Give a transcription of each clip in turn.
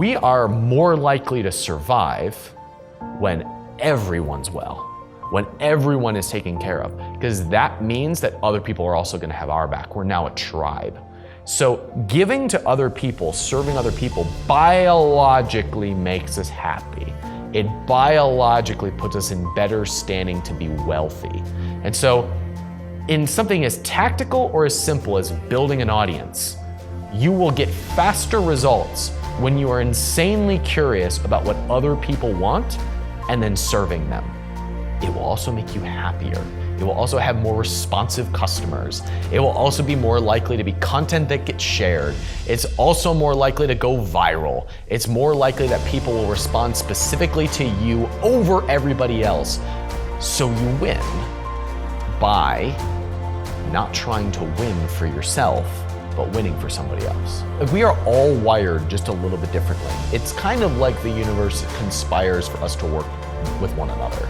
we are more likely to survive when everyone's well, when everyone is taken care of, because that means that other people are also gonna have our back. We're now a tribe. So giving to other people, serving other people, biologically makes us happy. It biologically puts us in better standing to be wealthy. And so in something as tactical or as simple as building an audience, you will get faster results when you are insanely curious about what other people want and then serving them. It will also make you happier. It will also have more responsive customers. It will also be more likely to be content that gets shared. It's also more likely to go viral. It's more likely that people will respond specifically to you over everybody else. So you win by not trying to win for yourself, but winning for somebody else. Like, we are all wired just a little bit differently. It's kind of like the universe conspires for us to work with one another.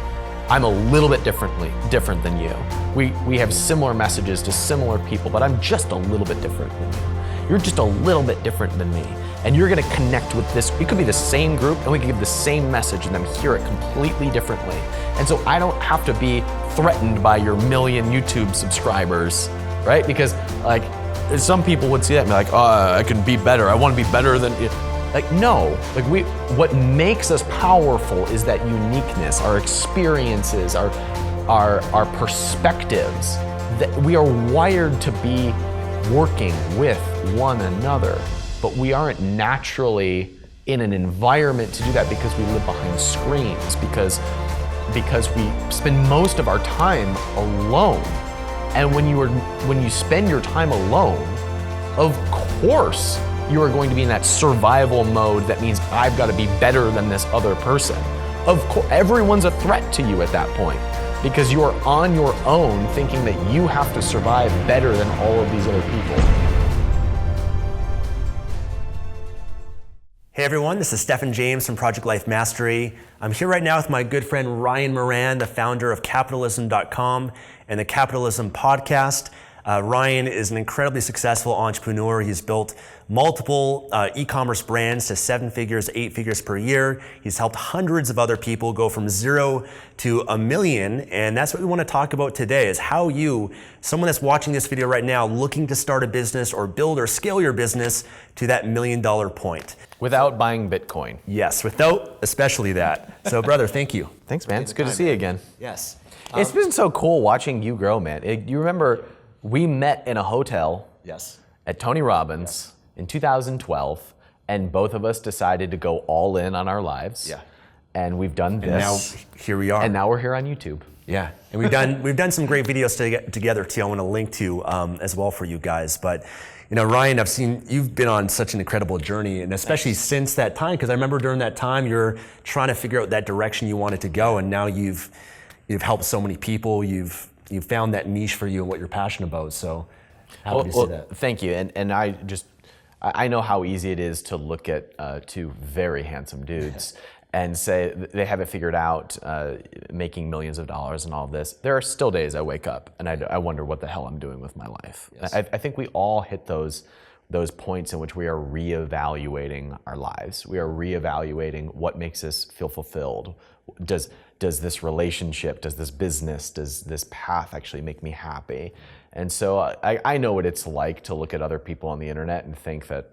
I'm a little bit different than you. We have similar messages to similar people, but I'm just a little bit different than you. You're just a little bit different than me. And you're gonna connect with this. We could be the same group and we could give the same message and then hear it completely differently. And so I don't have to be threatened by your 1 million YouTube subscribers, right? Because like, some people would see that and be like, oh, I can be better. I wanna be better than you. Like, no, like what makes us powerful is that uniqueness, our experiences, our perspectives, that we are wired to be working with one another, but we aren't naturally in an environment to do that because we live behind screens, because we spend most of our time alone. And when you spend your time alone, of course, you are going to be in that survival mode that means I've got to be better than this other person. Of course, everyone's a threat to you at that point because you are on your own thinking that you have to survive better than all of these other people. Hey everyone, this is Stefan James from Project Life Mastery. I'm here right now with my good friend Ryan Moran, the founder of capitalism.com and the Capitalism Podcast. Ryan is an incredibly successful entrepreneur. He's built multiple e-commerce brands to 7 figures, 8 figures per year. He's helped hundreds of other people go from 0 to 1 million. And that's what we want to talk about today, is how you, someone that's watching this video right now, looking to start a business or build or scale your business to that $1 million point. Without buying Bitcoin. Yes, without especially that. So brother, thank you. Thanks, man. It's good to see you again. Yes. It's been so cool watching you grow, man. You remember we met in a hotel at Tony Robbins in 2012, and both of us decided to go all in on our lives. Yeah. And we've done this. And now here we are. And now we're here on YouTube. Yeah, and we've done some great videos together too. I want to link to as well for you guys. But you know, Ryan, I've seen you've been on such an incredible journey, and especially since that time, because I remember during that time you're trying to figure out that direction you wanted to go, and now you've helped so many people. You've found that niche for you and what you're passionate about. So happy to see that. Thank you, and I know how easy it is to look at 2 very handsome dudes and say they have it figured out, making millions of dollars and all of this. There are still days I wake up and I wonder what the hell I'm doing with my life. Yes. I think we all hit those points in which we are reevaluating our lives. We are reevaluating what makes us feel fulfilled. Does this relationship, does this business, does this path actually make me happy? And so I know what it's like to look at other people on the internet and think that,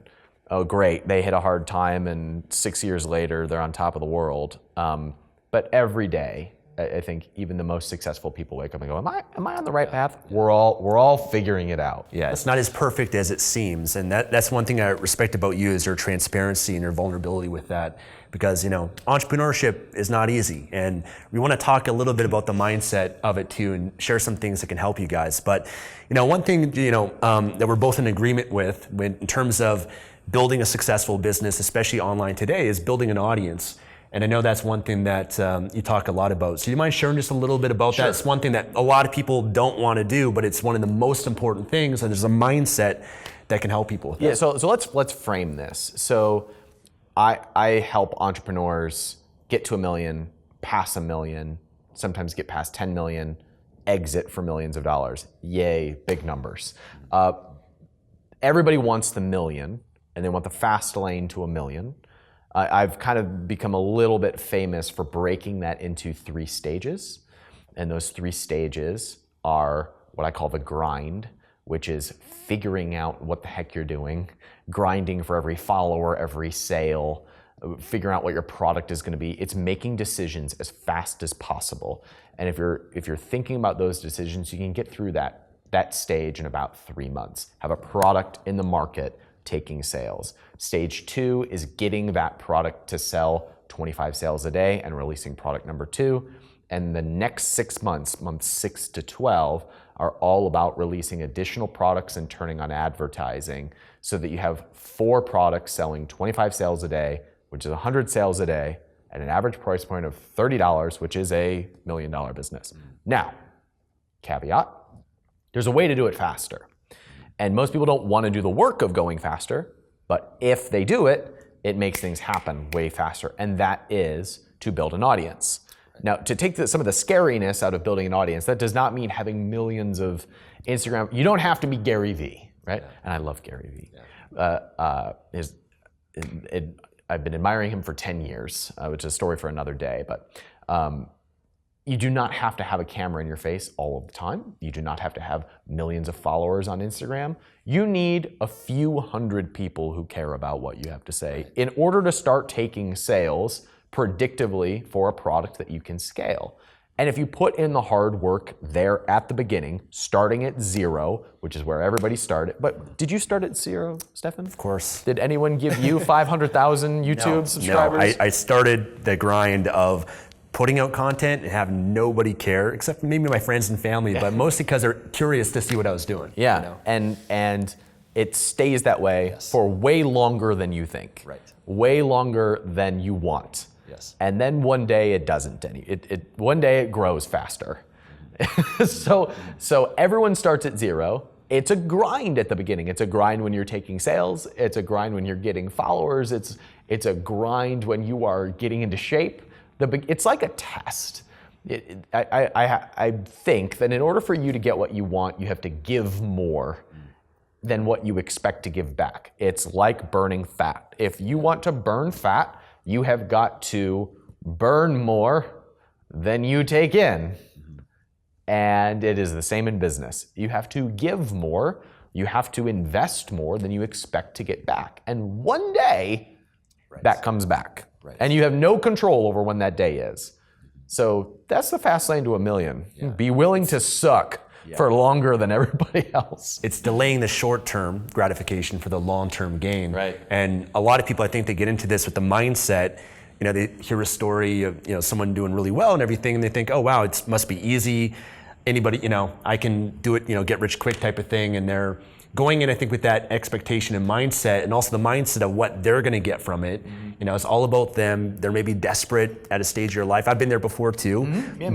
oh great, they hit a hard time and 6 years later they're on top of the world. But every day, I think even the most successful people wake up and go, am I on the right path? We're all figuring it out. Yeah, it's not as perfect as it seems. And that's one thing I respect about you, is your transparency and your vulnerability with that. Because, you know, entrepreneurship is not easy. And we want to talk a little bit about the mindset of it too, and share some things that can help you guys. But, you know, one thing, you know, that we're both in agreement with in terms of building a successful business, especially online today, is building an audience. And I know that's one thing that you talk a lot about. So do you mind sharing just a little bit about that? It's one thing that a lot of people don't want to do, but it's one of the most important things. And there's a mindset that can help people with that. Yeah, so let's frame this. So I help entrepreneurs get to 1 million, pass 1 million, sometimes get past 10 million, exit for millions of dollars. Yay, big numbers. Everybody wants the million, and they want the fast lane to 1 million. I've kind of become a little bit famous for breaking that into 3 stages. And those 3 stages are what I call the grind, which is figuring out what the heck you're doing, grinding for every follower, every sale, figuring out what your product is going to be. It's making decisions as fast as possible. And if you're thinking about those decisions, you can get through that stage in about 3 months. Have a product in the market taking sales. Stage 2 is getting that product to sell 25 sales a day and releasing product number 2. And the next 6 months, months 6 to 12, are all about releasing additional products and turning on advertising so that you have 4 products selling 25 sales a day, which is 100 sales a day, at an average price point of $30, which is a $1 million business. Now, caveat, there's a way to do it faster. And most people don't want to do the work of going faster, but if they do it, it makes things happen way faster. And that is to build an audience. Now, to take some of the scariness out of building an audience, that does not mean having millions of Instagram. You don't have to be Gary Vee, right? Yeah. And I love Gary Vee. Yeah. I've been admiring him for 10 years, which is a story for another day. But you do not have to have a camera in your face all of the time. You do not have to have millions of followers on Instagram. You need a few hundred people who care about what you have to say in order to start taking sales predictively for a product that you can scale. And if you put in the hard work there at the beginning, starting at 0, which is where everybody started. But did you start at 0, Stefan? Of course. Did anyone give you 500,000 YouTube subscribers? No, I started the grind of putting out content and having nobody care, except for maybe my friends and family, but mostly because they're curious to see what I was doing. Yeah, you know? and it stays that way for way longer than you think. Right. Way longer than you want. Yes. And then one day it doesn't. One day it grows faster. So everyone starts at 0. It's a grind at the beginning. It's a grind when you're taking sales. It's a grind when you're getting followers. It's a grind when you are getting into shape. It's like a test. I think that in order for you to get what you want, you have to give more than what you expect to give back. It's like burning fat. If you want to burn fat, you have got to burn more than you take in. And it is the same in business. You have to give more, you have to invest more than you expect to get back. And one day, that comes back. Right. And you have no control over when that day is. So that's the fast lane to $1 million. Yeah. Be willing to suck for longer than everybody else. It's delaying the short-term gratification for the long-term gain. Right. And a lot of people, I think, they get into this with the mindset, you know, they hear a story of, you know, someone doing really well and everything, and they think, oh, wow, it must be easy. Anybody, you know, I can do it, you know, get rich quick type of thing. And they're going in, I think, with that expectation and mindset, and also the mindset of what they're going to get from it. Mm-hmm. You know, it's all about them. They're maybe desperate at a stage of your life. I've been there before too,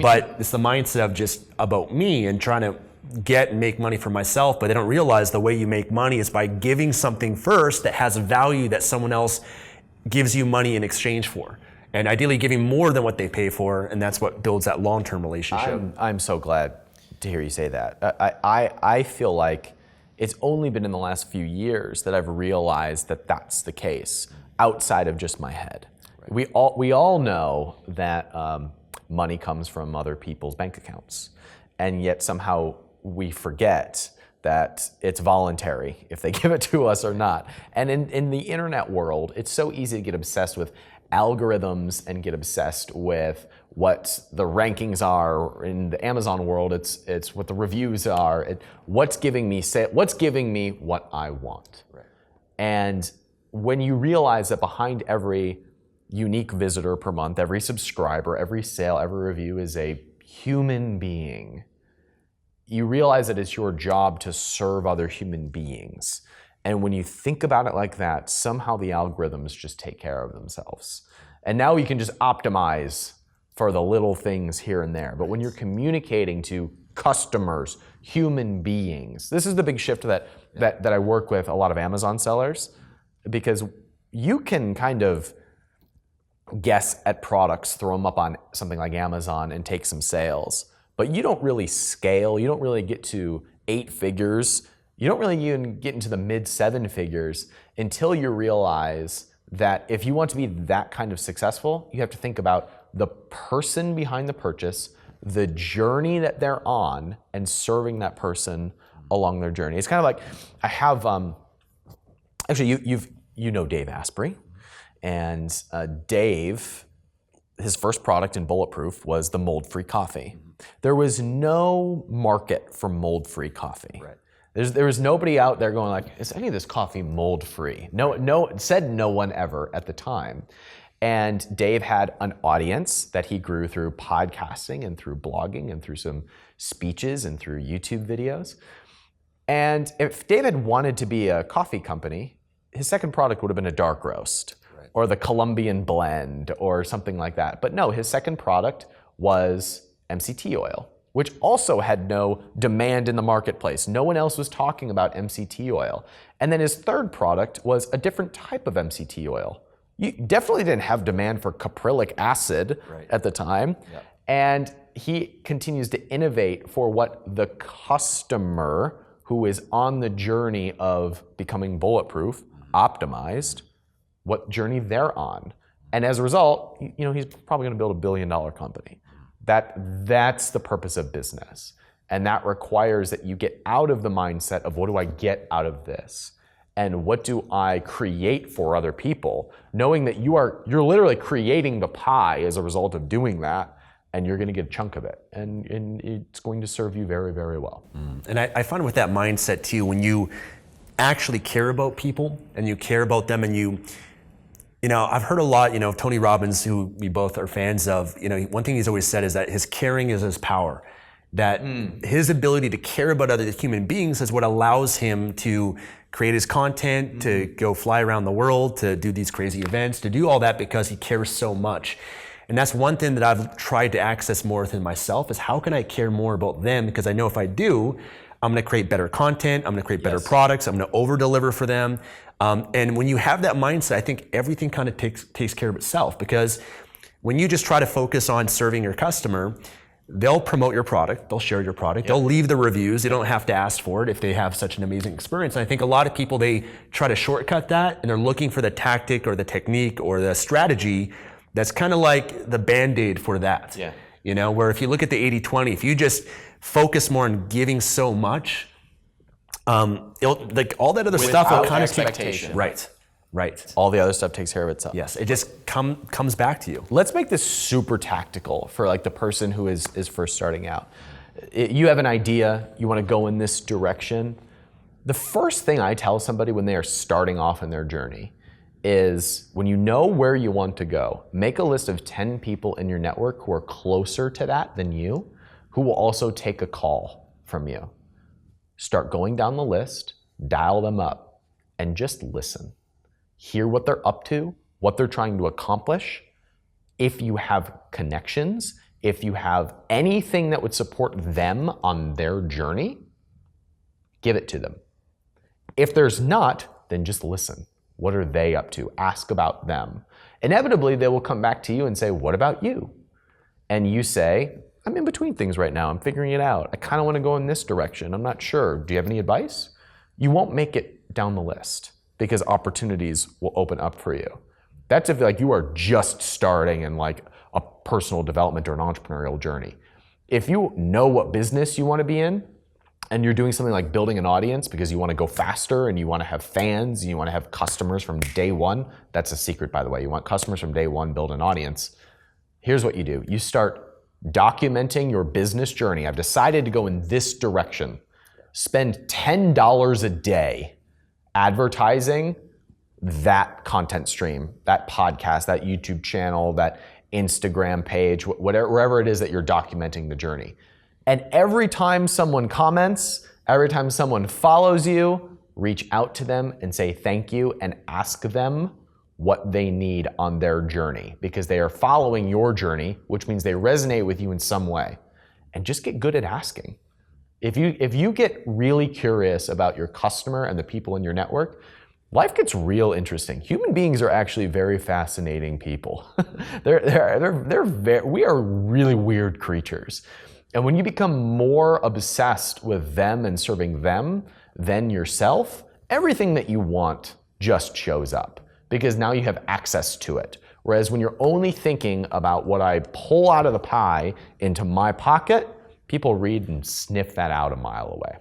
but it's the mindset of just about me and trying to get and make money for myself. But they don't realize the way you make money is by giving something first that has a value that someone else gives you money in exchange for. And ideally giving more than what they pay for, and that's what builds that long-term relationship. I'm so glad to hear you say that. I feel like it's only been in the last few years that I've realized that that's the case, outside of just my head. Right. We all know that money comes from other people's bank accounts, and yet somehow we forget that it's voluntary if they give it to us or not. And in the internet world, it's so easy to get obsessed with algorithms and get obsessed with what the rankings are. In the Amazon world, it's what the reviews are. What's giving me what I want. Right. And when you realize that behind every unique visitor per month, every subscriber, every sale, every review is a human being, you realize that it's your job to serve other human beings. And when you think about it like that, somehow the algorithms just take care of themselves. And now you can just optimize for the little things here and there. But when you're communicating to customers, human beings, this is the big shift that I work with a lot of Amazon sellers, because you can kind of guess at products, throw them up on something like Amazon and take some sales. But you don't really scale. You don't really get to 8 figures. You don't really even get into the mid 7 figures until you realize that if you want to be that kind of successful, you have to think about the person behind the purchase, the journey that they're on, and serving that person along their journey. It's kind of like, I have, actually you know Dave Asprey, and Dave, his first product in Bulletproof was the mold-free coffee. There was no market for mold-free coffee. Right. There was nobody out there going like, is any of this coffee mold-free? No, said no one ever at the time. And Dave had an audience that he grew through podcasting and through blogging and through some speeches and through YouTube videos. And if Dave had wanted to be a coffee company, his second product would have been a dark roast, right, or the Colombian blend or something like that. But no, his second product was MCT oil, which also had no demand in the marketplace. No one else was talking about MCT oil. And then his third product was a different type of MCT oil. You definitely didn't have demand for caprylic acid, right, at the time. Yep. And he continues to innovate for what the customer who is on the journey of becoming bulletproof, optimized, what journey they're on. And as a result, he's probably gonna build $1 billion company. That's the purpose of business. And that requires that you get out of the mindset of what do I get out of this? And what do I create for other people? Knowing that you're literally creating the pie as a result of doing that, and you're gonna get a chunk of it. And it's going to serve you very, very well. And I find with that mindset too, when you actually care about people and you care about them and I've heard a lot, Tony Robbins, who we both are fans of, one thing he's always said is that his caring is his power. That his ability to care about other human beings is what allows him to create his content, to go fly around the world, to do these crazy events, to do all that because he cares so much. And that's one thing that I've tried to access more within myself is how can I care more about them? Because I know if I do, I'm gonna create better content, I'm gonna create better products, I'm gonna over-deliver for them. And when you have that mindset, I think everything kind of takes care of itself, because when you just try to focus on serving your customer, they'll promote your product, they'll share your product, they'll leave the reviews, they don't have to ask for it if they have such an amazing experience. And I think a lot of people, they try to shortcut that and they're looking for the tactic or the technique or the strategy that's kind of like the Band-Aid for that. Yeah. Where if you look at the 80-20, if you just focus more on giving so much, like all that other stuff will kind of expectation. Right. All the other stuff takes care of itself. Yes, it just comes back to you. Let's make this super tactical for like the person who is first starting out. You have an idea, you want to go in this direction. The first thing I tell somebody when they are starting off in their journey is when you know where you want to go, make a list of 10 people in your network who are closer to that than you, who will also take a call from you. Start going down the list, dial them up, and just listen. Hear what they're up to, what they're trying to accomplish. If you have connections, if you have anything that would support them on their journey, give it to them. If there's not, then just listen. What are they up to? Ask about them. Inevitably, they will come back to you and say, what about you? And you say, I'm in between things right now. I'm figuring it out. I kind of want to go in this direction. I'm not sure. Do you have any advice? You won't make it down the list because opportunities will open up for you. That's if like you are just starting in like a personal development or an entrepreneurial journey. If you know what business you want to be in and you're doing something like building an audience because you want to go faster and you want to have fans and you want to have customers from day one, that's a secret, by the way. You want customers from day one, build an audience. Here's what you do. You start documenting your business journey. I've decided to go in this direction. Spend $10 a day advertising that content stream, that podcast, that YouTube channel, that Instagram page, wherever it is that you're documenting the journey. And every time someone comments, every time someone follows you, reach out to them and say thank you and ask them what they need on their journey, because they are following your journey, which means they resonate with you in some way. And just get good at asking. If you get really curious about your customer and the people in your network, life gets real interesting. Human beings are actually very fascinating people. We are really weird creatures. And when you become more obsessed with them and serving them than yourself, everything that you want just shows up. because now you have access to it. Whereas when you're only thinking about what I pull out of the pie into my pocket, people read and sniff that out a mile away.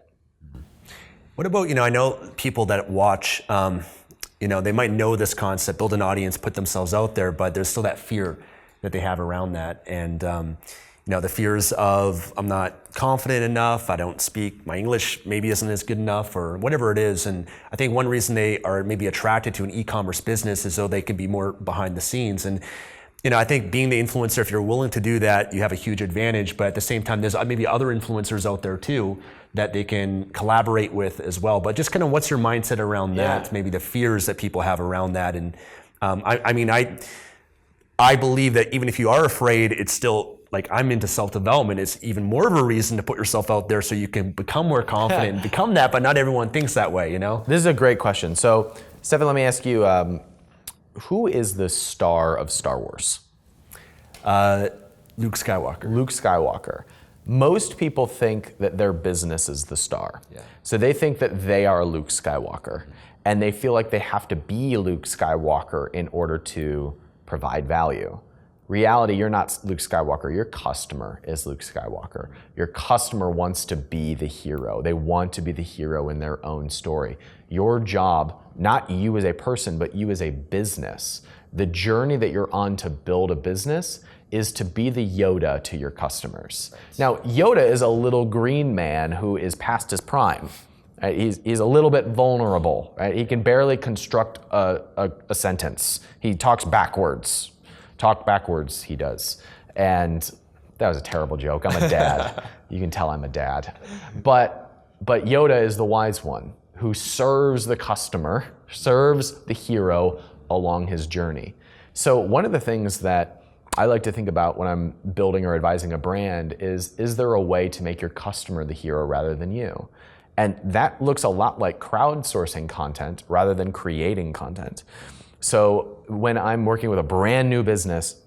What about, I know people that watch, they might know this concept, build an audience, put themselves out there, but there's still that fear that they have around that. And, the fears of, I'm not confident enough, I don't speak, my English maybe isn't as good enough, or whatever it is. And I think one reason they are maybe attracted to an e-commerce business is so they can be more behind the scenes. And, I think being the influencer, if you're willing to do that, you have a huge advantage. But at the same time, there's maybe other influencers out there too that they can collaborate with as well. But just kind of what's your mindset around that? Maybe the fears that people have around that. And I believe that even if you are afraid, it's still, like, I'm into self-development. It's even more of a reason to put yourself out there so you can become more confident and become that, but not everyone thinks that way, This is a great question. So, Stefan, let me ask you, who is the star of Star Wars? Luke Skywalker. Luke Skywalker. Most people think that their business is the star. Yeah. So they think that they are Luke Skywalker, and they feel like they have to be Luke Skywalker in order to provide value. Reality, you're not Luke Skywalker. Your customer is Luke Skywalker. Your customer wants to be the hero. They want to be the hero in their own story. Your job, not you as a person, but you as a business, the journey that you're on to build a business is to be the Yoda to your customers. Now, Yoda is a little green man who is past his prime. Right? He's a little bit vulnerable. Right? He can barely construct a sentence. He talks backwards. Talk backwards, he does. And that was a terrible joke. I'm a dad. You can tell I'm a dad. But Yoda is the wise one who serves the customer, serves the hero along his journey. So one of the things that I like to think about when I'm building or advising a brand is there a way to make your customer the hero rather than you? And that looks a lot like crowdsourcing content rather than creating content. So when I'm working with a brand new business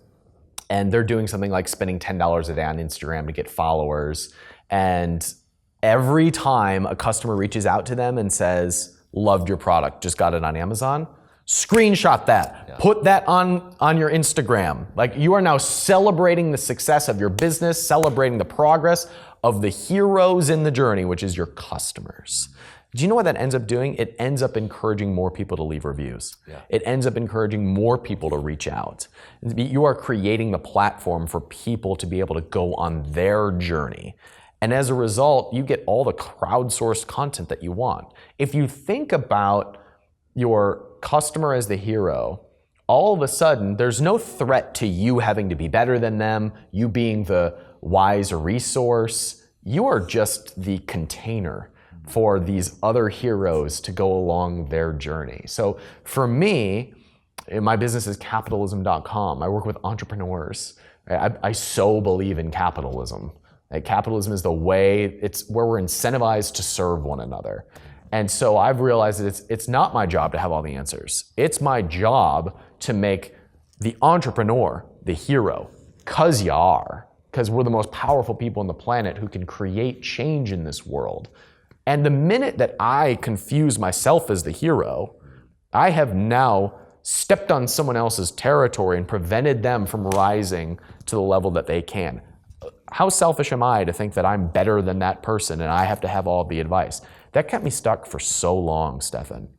and they're doing something like spending $10 a day on Instagram to get followers, and every time a customer reaches out to them and says, loved your product, just got it on Amazon, screenshot that, put that on your Instagram. Like, you are now celebrating the success of your business, celebrating the progress of the heroes in the journey, which is your customers. Do you know what that ends up doing? It ends up encouraging more people to leave reviews. Yeah. It ends up encouraging more people to reach out. You are creating the platform for people to be able to go on their journey. And as a result, you get all the crowdsourced content that you want. If you think about your customer as the hero, all of a sudden, there's no threat to you having to be better than them, you being the wise resource. You are just the container for these other heroes to go along their journey. So for me, my business is capitalism.com. I work with entrepreneurs. I so believe in capitalism. Capitalism is the way, it's where we're incentivized to serve one another. And so I've realized that it's not my job to have all the answers. It's my job to make the entrepreneur the hero, because you are. Because we're the most powerful people on the planet who can create change in this world. And the minute that I confuse myself as the hero, I have now stepped on someone else's territory and prevented them from rising to the level that they can. How selfish am I to think that I'm better than that person and I have to have all the advice? That kept me stuck for so long, Stefan.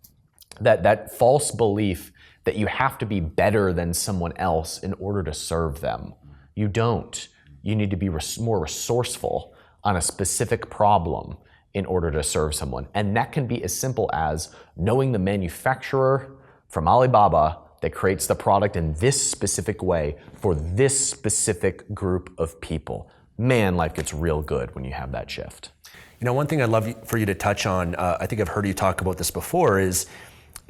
That false belief that you have to be better than someone else in order to serve them. You don't. You need to be more resourceful on a specific problem in order to serve someone. And that can be as simple as knowing the manufacturer from Alibaba that creates the product in this specific way for this specific group of people. Man, life gets real good when you have that shift. One thing I'd love for you to touch on, I think I've heard you talk about this before, is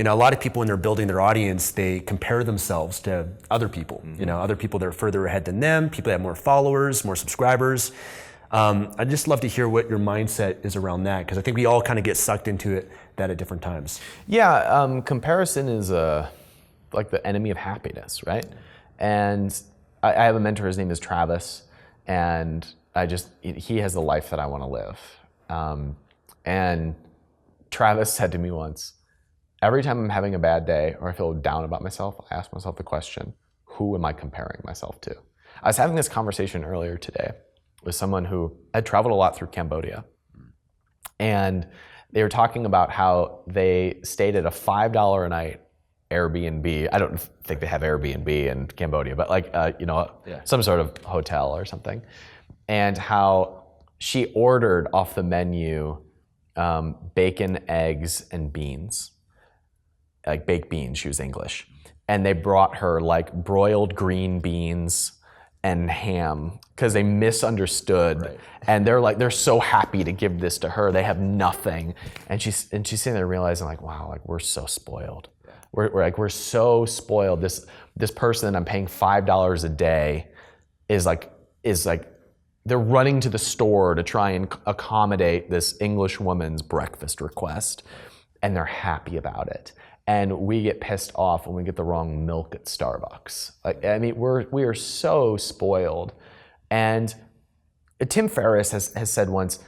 a lot of people when they're building their audience, they compare themselves to other people. Mm-hmm. Other people that are further ahead than them, people that have more followers, more subscribers. I'd just love to hear what your mindset is around that, because I think we all kind of get sucked into that at different times. Yeah, comparison is like the enemy of happiness, right? And I have a mentor, his name is Travis, and he has the life that I want to live. And Travis said to me once, every time I'm having a bad day or I feel down about myself, I ask myself the question, who am I comparing myself to? I was having this conversation earlier today with someone who had traveled a lot through Cambodia. And they were talking about how they stayed at a $5 a night Airbnb. I don't think they have Airbnb in Cambodia, but like, some sort of hotel or something. And how she ordered off the menu bacon, eggs, and beans. Like baked beans, she was English. And they brought her like broiled green beans and ham because they misunderstood. Right. And they're so happy to give this to her. They have nothing. And she's sitting there realizing like, wow, like we're so spoiled. Yeah. We're so spoiled. This person that I'm paying $5 a day is like they're running to the store to try and accommodate this English woman's breakfast request, and they're happy about it. And we get pissed off when we get the wrong milk at Starbucks. Like, I mean, we are so spoiled. And Tim Ferriss has said once,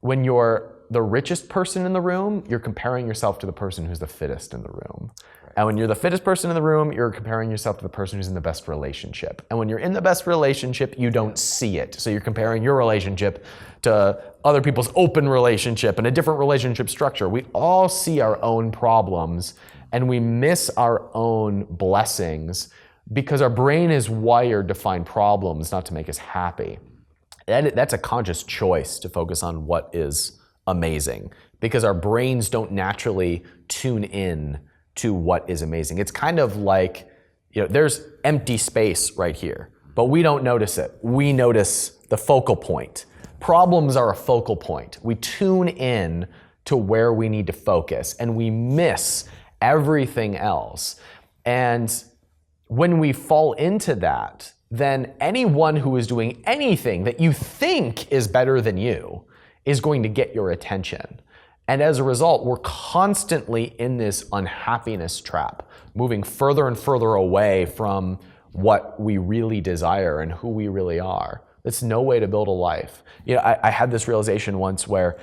when you're the richest person in the room, you're comparing yourself to the person who's the fittest in the room. And when you're the fittest person in the room, you're comparing yourself to the person who's in the best relationship. And when you're in the best relationship, you don't see it. So you're comparing your relationship to other people's open relationship and a different relationship structure. We all see our own problems and we miss our own blessings because our brain is wired to find problems, not to make us happy. And that's a conscious choice to focus on what is amazing because our brains don't naturally tune in to what is amazing. It's kind of like, there's empty space right here, but we don't notice it. We notice the focal point. Problems are a focal point. We tune in to where we need to focus and we miss everything else. And when we fall into that, then anyone who is doing anything that you think is better than you is going to get your attention. And as a result, we're constantly in this unhappiness trap, moving further and further away from what we really desire and who we really are. It's no way to build a life. I had this realization once where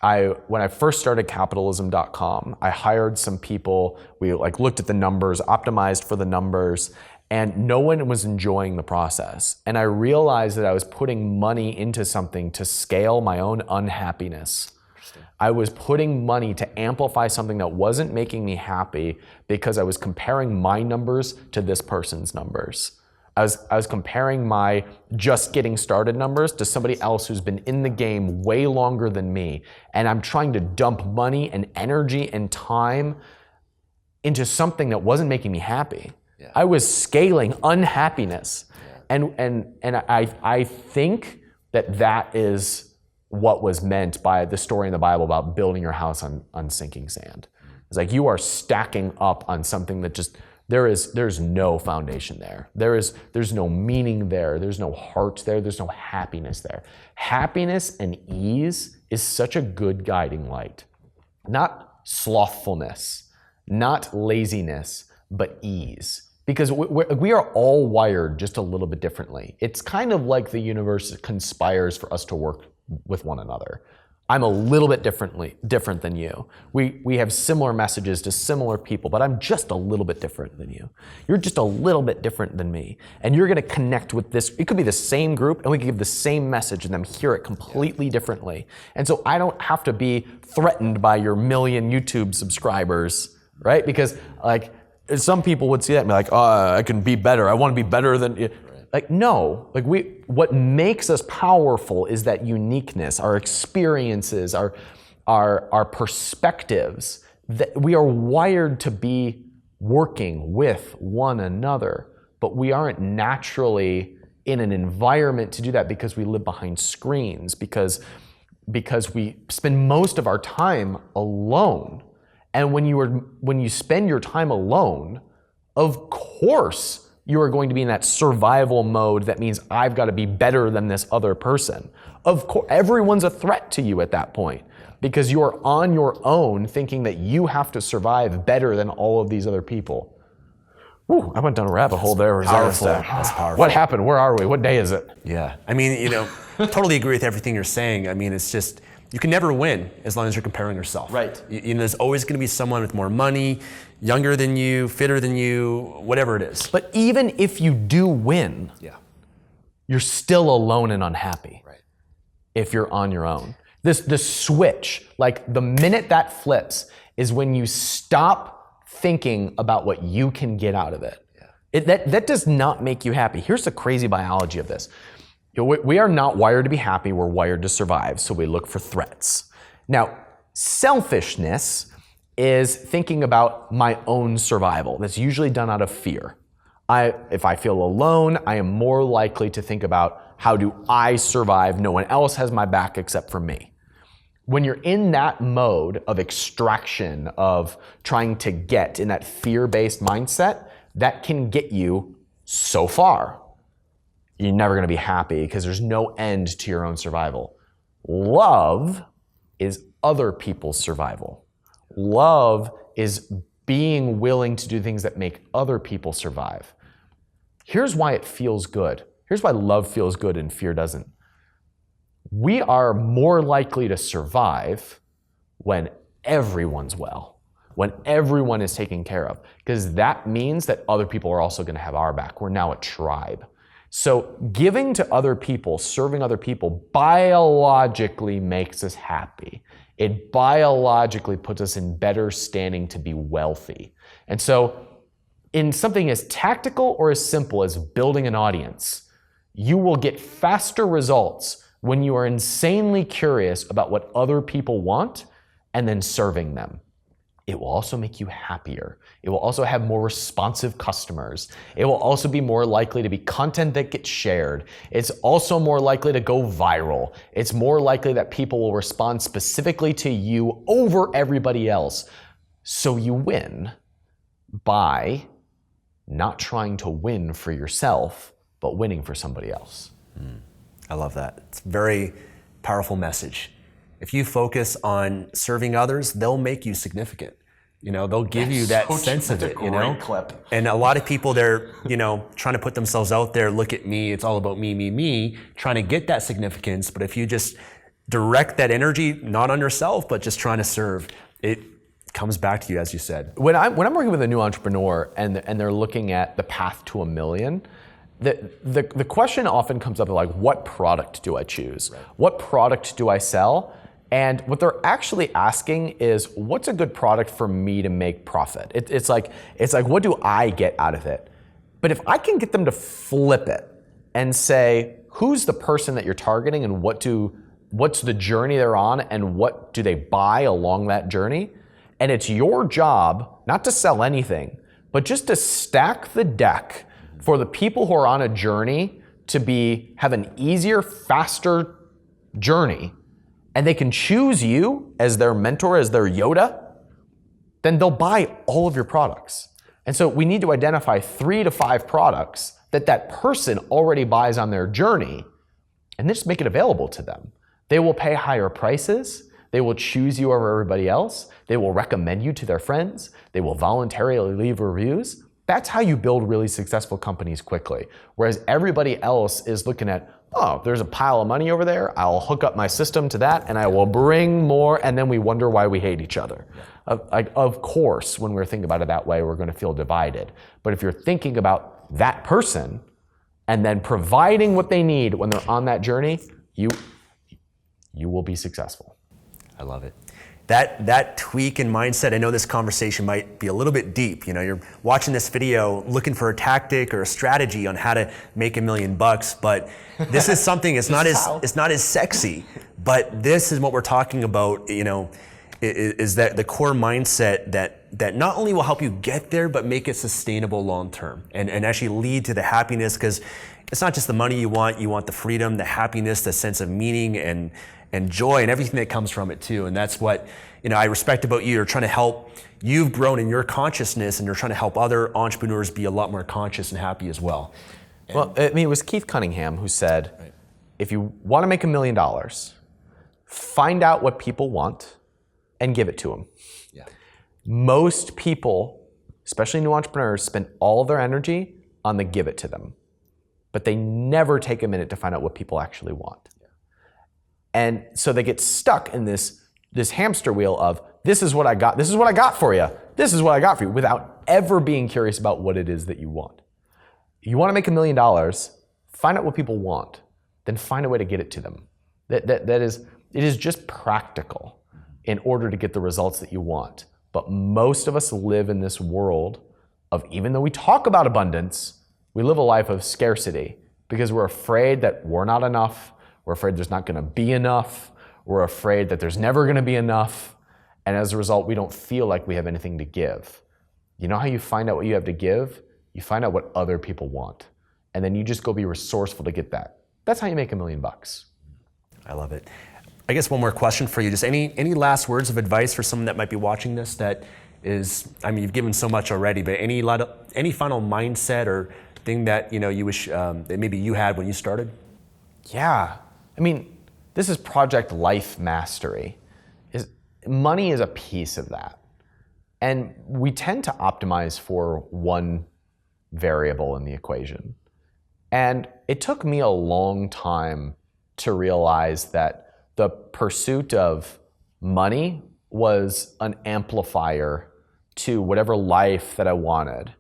when I first started capitalism.com, I hired some people, we looked at the numbers, optimized for the numbers, and no one was enjoying the process. And I realized that I was putting money into something to scale my own unhappiness. I was putting money to amplify something that wasn't making me happy because I was comparing my numbers to this person's numbers. I was comparing my just getting started numbers to somebody else who's been in the game way longer than me. And I'm trying to dump money and energy and time into something that wasn't making me happy. Yeah. I was scaling unhappiness. Yeah. And I think that is what was meant by the story in the Bible about building your house on sinking sand. It's like you are stacking up on something that just, there's no foundation there. There's no meaning there. There's no heart there. There's no happiness there. Happiness and ease is such a good guiding light. Not slothfulness, not laziness, but ease. Because we are all wired just a little bit differently. It's kind of like the universe conspires for us to work with one another. I'm a little bit different than you. We have similar messages to similar people, but I'm just a little bit different than you. You're just a little bit different than me. And you're gonna connect with this. It could be the same group and we could give the same message and them hear it completely differently. And so I don't have to be threatened by your 1 million YouTube subscribers, right? Because some people would see that and be like, oh, I can be better. I wanna be better than you. No, what makes us powerful is that uniqueness, our experiences, our perspectives, that we are wired to be working with one another, but we aren't naturally in an environment to do that because we live behind screens, because we spend most of our time alone. And when you spend your time alone, of course, you are going to be in that survival mode that means I've got to be better than this other person. Of course, everyone's a threat to you at that point because you are on your own thinking that you have to survive better than all of these other people. Whew, I went down a rabbit hole there. Powerful. That's powerful. What happened? Where are we? What day is it? Yeah. I mean, totally agree with everything you're saying. I mean, it's just, you can never win as long as you're comparing yourself. Right. You know, there's always going to be someone with more money, younger than you, fitter than you, whatever it is. But even if you do win, you're still alone and unhappy. Right. If you're on your own. The switch, like the minute that flips, is when you stop thinking about what you can get out of it. That does not make you happy. Here's the crazy biology of this. We are not wired to be happy, we're wired to survive, so we look for threats. Now, selfishness is thinking about my own survival. That's usually done out of fear. If I feel alone, I am more likely to think about how do I survive? No one else has my back except for me. When you're in that mode of extraction, of trying to get in that fear-based mindset, that can get you so far. You're never going to be happy because there's no end to your own survival. Love is other people's survival. Love is being willing to do things that make other people survive. Here's why it feels good. Here's why love feels good and fear doesn't. We are more likely to survive when everyone's well, when everyone is taken care of, because that means that other people are also going to have our back. We're now a tribe. So giving to other people, serving other people, biologically makes us happy. It biologically puts us in better standing to be wealthy. And so in something as tactical or as simple as building an audience, you will get faster results when you are insanely curious about what other people want and then serving them. It will also make you happier. It will also have more responsive customers. It will also be more likely to be content that gets shared. It's also more likely to go viral. It's more likely that people will respond specifically to you over everybody else. So you win by not trying to win for yourself, but winning for somebody else. I love that. It's a very powerful message. If you focus on serving others, they'll make you significant. You know, they'll give you that sense of it, you know? Clip. And a lot of people, they're, you know, trying to put themselves out there, look at me, it's all about me, me, me, trying to get that significance. But if you just direct that energy, not on yourself, but just trying to serve, it comes back to you, as you said. When I'm working with a new entrepreneur and they're looking at the path to $1 million, the question often comes up like, what product do I choose? Right. What product do I sell? And what they're actually asking is, what's a good product for me to make profit? It's like, what do I get out of it? But if I can get them to flip it and say, who's the person that you're targeting and what's the journey they're on and what do they buy along that journey? And it's your job not to sell anything, but just to stack the deck for the people who are on a journey to have an easier, faster journey, and they can choose you as their mentor, as their Yoda, then they'll buy all of your products. And so we need to identify 3 to 5 products that person already buys on their journey, and then just make it available to them. They will pay higher prices. They will choose you over everybody else. They will recommend you to their friends. They will voluntarily leave reviews. That's how you build really successful companies quickly. Whereas everybody else is looking at, oh, there's a pile of money over there. I'll hook up my system to that and I will bring more, and then we wonder why we hate each other. Of course, when we're thinking about it that way, we're going to feel divided. But if you're thinking about that person and then providing what they need when they're on that journey, you will be successful. I love it. That tweak in mindset, I know this conversation might be a little bit deep. You know, you're watching this video looking for a tactic or a strategy on how to make $1 million, but this is something, it's not as sexy, but this is what we're talking about, you know, is that the core mindset that not only will help you get there, but make it sustainable long-term and actually lead to the happiness, because it's not just the money you want the freedom, the happiness, the sense of meaning and joy and everything that comes from it too. And that's what, you know, I respect about you. You're trying to help, you've grown in your consciousness and you're trying to help other entrepreneurs be a lot more conscious and happy as well. Well, I mean, it was Keith Cunningham who said, right, if you want to make $1 million, find out what people want and give it to them. Yeah. Most people, especially new entrepreneurs, spend all their energy on the give it to them, but they never take a minute to find out what people actually want. And so they get stuck in this hamster wheel of, this is what I got, this is what I got for you, this is what I got for you, without ever being curious about what it is that you want. You want to make $1 million, find out what people want, then find a way to get it to them. It is just practical in order to get the results that you want. But most of us live in this world of, even though we talk about abundance, we live a life of scarcity because we're afraid that we're not enough, we're afraid there's not going to be enough, we're afraid that there's never going to be enough, and as a result, we don't feel like we have anything to give. You know how you find out what you have to give? You find out what other people want, and then you just go be resourceful to get that. That's how you make $1 million. I love it. I guess one more question for you. Just any last words of advice for someone that might be watching this that is, I mean, you've given so much already, but any final mindset or thing that you wish that maybe you had when you started? Yeah. I mean, this is Project Life Mastery. Money is a piece of that. And we tend to optimize for one variable in the equation. And it took me a long time to realize that the pursuit of money was an amplifier to whatever life that I wanted.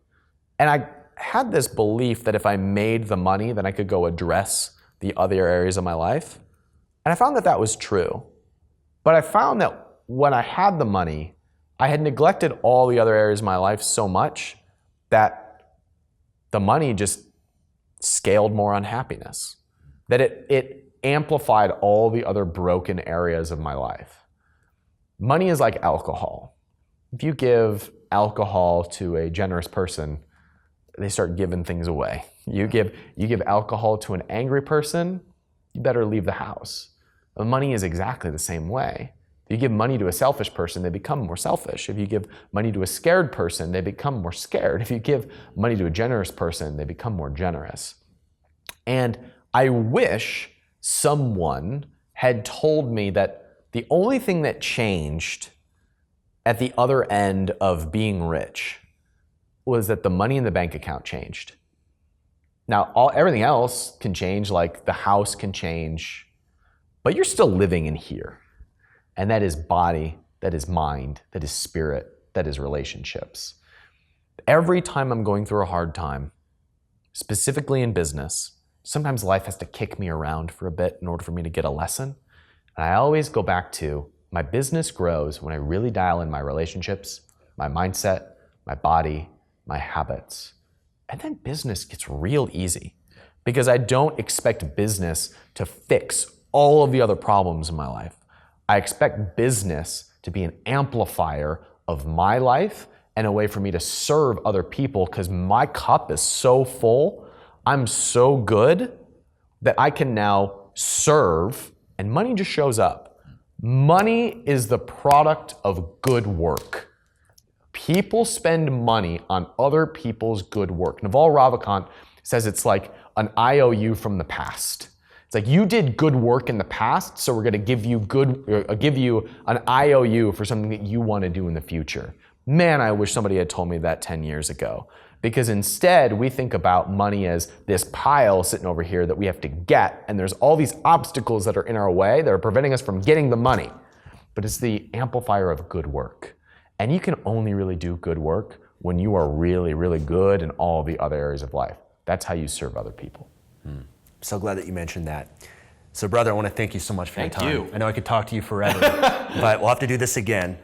And I had this belief that if I made the money, then I could go address the other areas of my life. And I found that that was true. But I found that when I had the money, I had neglected all the other areas of my life so much that the money just scaled more unhappiness. That it amplified all the other broken areas of my life. Money is like alcohol. If you give alcohol to a generous person, they start giving things away. You give alcohol to an angry person, you better leave the house. But money is exactly the same way. If you give money to a selfish person, they become more selfish. If you give money to a scared person, they become more scared. If you give money to a generous person, they become more generous. And I wish someone had told me that the only thing that changed at the other end of being rich was that the money in the bank account changed. Now, everything else can change, like the house can change, but you're still living in here. And that is body, that is mind, that is spirit, that is relationships. Every time I'm going through a hard time, specifically in business, sometimes life has to kick me around for a bit in order for me to get a lesson. And I always go back to, my business grows when I really dial in my relationships, my mindset, my body, my habits. And then business gets real easy because I don't expect business to fix all of the other problems in my life. I expect business to be an amplifier of my life and a way for me to serve other people because my cup is so full, I'm so good that I can now serve, and money just shows up. Money is the product of good work. People spend money on other people's good work. Naval Ravikant says it's like an IOU from the past. It's like, you did good work in the past, so we're going to give you an IOU for something that you want to do in the future. Man, I wish somebody had told me that 10 years ago. Because instead, we think about money as this pile sitting over here that we have to get, and there's all these obstacles that are in our way that are preventing us from getting the money. But it's the amplifier of good work. And you can only really do good work when you are really, really good in all the other areas of life. That's how you serve other people. So glad that you mentioned that. So brother, I want to thank you so much for your time. Thank you. I know I could talk to you forever, but we'll have to do this again.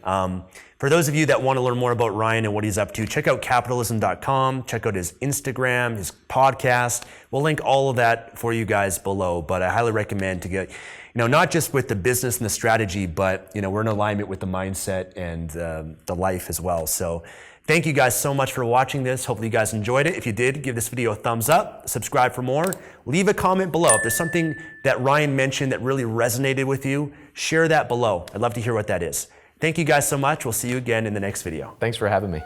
For those of you that want to learn more about Ryan and what he's up to, check out capitalism.com, check out his Instagram, his podcast. We'll link all of that for you guys below, but I highly recommend to get, not just with the business and the strategy, but we're in alignment with the mindset and the life as well. So thank you guys so much for watching this. Hopefully you guys enjoyed it. If you did, give this video a thumbs up, subscribe for more, leave a comment below. If there's something that Ryan mentioned that really resonated with you, share that below. I'd love to hear what that is. Thank you guys so much. We'll see you again in the next video. Thanks for having me.